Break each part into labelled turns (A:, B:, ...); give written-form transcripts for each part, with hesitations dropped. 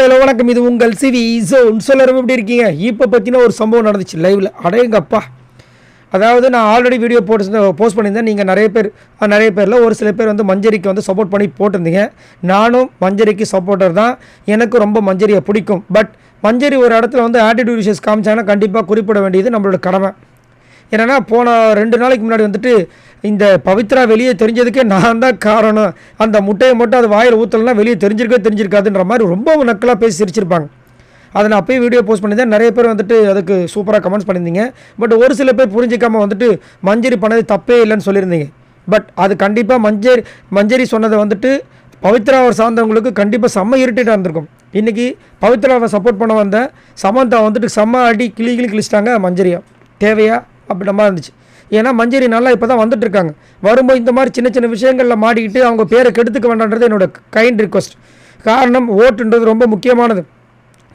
A: Hello வணக்கம். இது உங்கள் சிவி ஜோன். சொல்லரும் எப்படி இருக்கீங்க? இப்போ பற்றின ஒரு சம்பவம் நடந்துச்சு லைவில். அடேங்கப்பா. அதாவது நான் ஆல்ரெடி வீடியோ போஸ்ட் பண்ணியிருந்தேன். நீங்கள் நிறைய பேரில் ஒரு சில பேர் வந்து மஞ்சரிக்கு வந்து சப்போர்ட் பண்ணி போட்டிருந்தீங்க. நானும் மஞ்சரிக்கு சப்போர்ட்டர் தான். எனக்கு ரொம்ப மஞ்சரியை பிடிக்கும். பட் மஞ்சரி ஒரு இடத்துல வந்து ஆட்டிடியூட் இஷ்யூஸ் காமிச்சாங்கன்னா கண்டிப்பாக குறிப்பிட வேண்டியது நம்மளோட கடமை. ஏன்னா போன 2 நாளைக்கு முன்னாடி வந்துட்டு இந்த பவித்ரா வெளியே தெரிஞ்சதுக்கே நான் தான் காரணம், அந்த முட்டையை மட்டும் அது வாயில் ஊற்றலைன்னா வெளியே தெரிஞ்சிருக்காதுன்ற மாதிரி ரொம்ப நக்கலாக பேசி சிரிச்சிருப்பாங்க. அதை நான் அப்போயே வீடியோ போஸ்ட் பண்ணியிருந்தேன். நிறைய பேர் வந்துட்டு அதுக்கு சூப்பராக கமெண்ட்ஸ் பண்ணியிருந்தீங்க. பட் ஒரு சில பேர் புரிஞ்சிக்காமல் வந்துட்டு மஞ்சரி பண்ணது தப்பே இல்லைன்னு சொல்லியிருந்தீங்க. பட் அது கண்டிப்பாக மஞ்சரி சொன்னதை வந்துட்டு பவித்ராவை சார்ந்தவங்களுக்கு கண்டிப்பாக செம்ம இரிட்டேட்டாக இருந்திருக்கும். இன்றைக்கி பவித்ராவை சப்போர்ட் பண்ண வந்த சமந்தா வந்துட்டு செம்ம அடி கிழிச்சிட்டாங்க மஞ்சரியா. தேவையா அப்படின்ற மாதிரி இருந்துச்சு. ஏன்னா மஞ்சரி நல்லா இப்போ தான் வந்துட்டுருக்காங்க. வரும்போது இந்த மாதிரி சின்ன சின்ன விஷயங்களில் மாட்டிக்கிட்டு அவங்க பேரை கெடுத்துக்க வேண்டான்றது என்னோட கைண்ட் ரிக்வஸ்ட். காரணம் ஓட்டுன்றது ரொம்ப முக்கியமானது.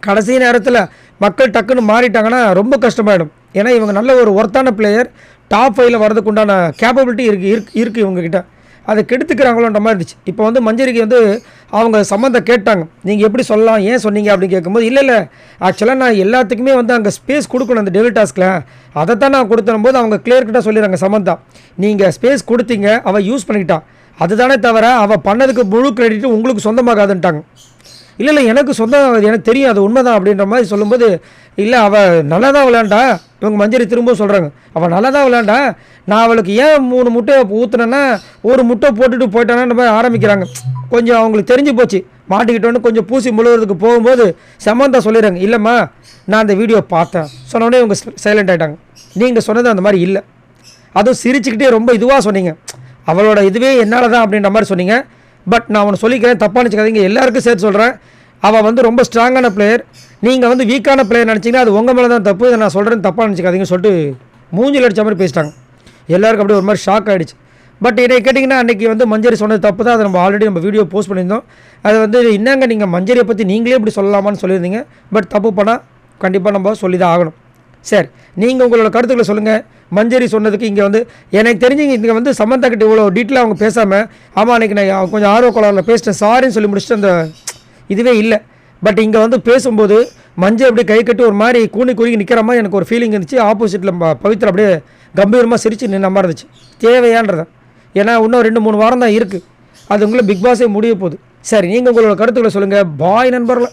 A: கடைசி நேரத்தில் மக்கள் டக்குன்னு மாறிட்டாங்கன்னா ரொம்ப கஷ்டமாயிடும். ஏன்னா இவங்க நல்ல ஒரு ஒர்த்தான பிளேயர், டாப் 5ல் வரதுக்கு உண்டான கேப்பபிலிட்டி இருக்குது இவங்ககிட்ட. அதை கெடுத்துக்கிறாங்களோன்ற மாதிரி இருந்துச்சு. இப்போ வந்து மஞ்சரிக்கு வந்து அவங்க சம்மந்தம் கேட்டாங்க, நீங்கள் எப்படி சொல்லலாம், ஏன் சொன்னீங்க அப்படின்னு கேட்கும்போது, இல்லை ஆக்சுவலாக நான் எல்லாத்துக்குமே வந்து அங்கே ஸ்பேஸ் கொடுக்கணும் அந்த டெவில் டாஸ்கில், அதை தான் நான் கொடுத்தனும்போது அவங்க கிளியர்கிட்ட சொல்லிடுறாங்க சமந்தா, நீங்கள் ஸ்பேஸ் கொடுத்தீங்க, அவள் யூஸ் பண்ணிக்கிட்டான், அதுதானே தவிர அவள் பண்ணதுக்கு முழு கிரெடிட்டு உங்களுக்கு சொந்தமாகாதுன்ட்டாங்க. இல்லை எனக்கு சொந்தம், எனக்கு தெரியும், அது உண்மைதான் அப்படின்ற மாதிரி சொல்லும்போது, இல்லை அவள் நல்லா தான் விளையாண்டா. இவங்க மஞ்சரி திரும்ப சொல்கிறாங்க, அவள் நல்லா தான் விளையாண்டா, நான் அவளுக்கு ஏன் 3 முட்டை ஊற்றுனேன்னா 1 முட்டை போட்டுட்டு போயிட்டானன்ற மாதிரி ஆரம்பிக்கிறாங்க. கொஞ்சம் அவங்களுக்கு தெரிஞ்சு போச்சு, மாட்டிக்கிட்டோன்னு கொஞ்சம் பூசி முழுவதுக்கு போகும்போது சமந்தா சொல்லிடுறாங்க, இல்லைம்மா நான் அந்த வீடியோ பார்த்தேன் சொன்னோடனே இவங்க சைலண்ட் ஆகிட்டாங்க. நீங்கள் சொன்னது அந்த மாதிரி இல்லை, அதுவும் சிரிச்சுக்கிட்டே ரொம்ப இதுவாக சொன்னீங்க, அவளோட இதுவே என்னால் தான் அப்படின்ற மாதிரி சொன்னீங்க. பட் நான் அவனை சொல்லிக்கிறேன், தப்பாக நினச்சிக்காதீங்க, எல்லாருக்கும் சேர்த்து சொல்கிறேன், அவள் வந்து ரொம்ப ஸ்ட்ராங்கான பிளேயர், நீங்கள் வந்து வீக்கான பிளேயர் நினச்சிங்கன்னா அது உங்கள் மேலே தான் தப்பு, இதை நான் சொல்கிறேன் தப்பாக நினச்சிக்காதீங்கன்னு சொல்லிட்டு மூஞ்சில் அடித்த மாதிரி பேசிட்டாங்க. எல்லாருக்கும் அப்படியே ஒரு மாதிரி ஷாக் ஆகிடுச்சு. பட் இதை கேட்டிங்கன்னா அன்றைக்கி வந்து மஞ்சரி சொன்னது தப்பு தான், அதை நம்ம ஆல்ரெடி நம்ம வீடியோ போஸ்ட் பண்ணியிருந்தோம். அது வந்து என்னங்க நீங்கள் மஞ்சரியை பற்றி நீங்களே இப்படி சொல்லலாமான்னு சொல்லியிருந்தீங்க. பட் தப்பு பண்ணால் கண்டிப்பாக நம்ம சொல்லி தான் ஆகணும். சரி, நீங்கள் உங்களோட கருத்துக்களை சொல்லுங்கள். மஞ்சரி சொன்னதுக்கு இங்கே வந்து எனக்கு தெரிஞ்சு இங்கே வந்து சமந்தா கிட்ட இவ்வளோ டீட்டெயிலாக அவங்க பேசாமல், ஆமாம் அன்றைக்கி நான் கொஞ்சம் ஆர்வ கோளாறில் பேசிட்டேன் சாரின்னு சொல்லி முடிச்சுட்டு அந்த இதுவே இல்லை. பட் இங்கே வந்து பேசும்போது மஞ்சள் அப்படியே கை கட்டி ஒரு மாதிரி குறுகி நிற்கிற மாதிரி எனக்கு ஒரு ஃபீலிங் இருந்துச்சு. ஆப்போசிட்டில் பவித்ரா அப்படியே கம்பீரமாக சிரித்து நின்ன மாதிரி இருந்துச்சு. தேவையான்றதை, ஏன்னா இன்னும் 2-3 வாரம் தான் இருக்குது, அது உங்களை பிக் பாஸே முடிய போகுது. சரி, நீங்கள் உங்களோட கருத்துக்களை சொல்லுங்கள். பாய் நண்பர்களே.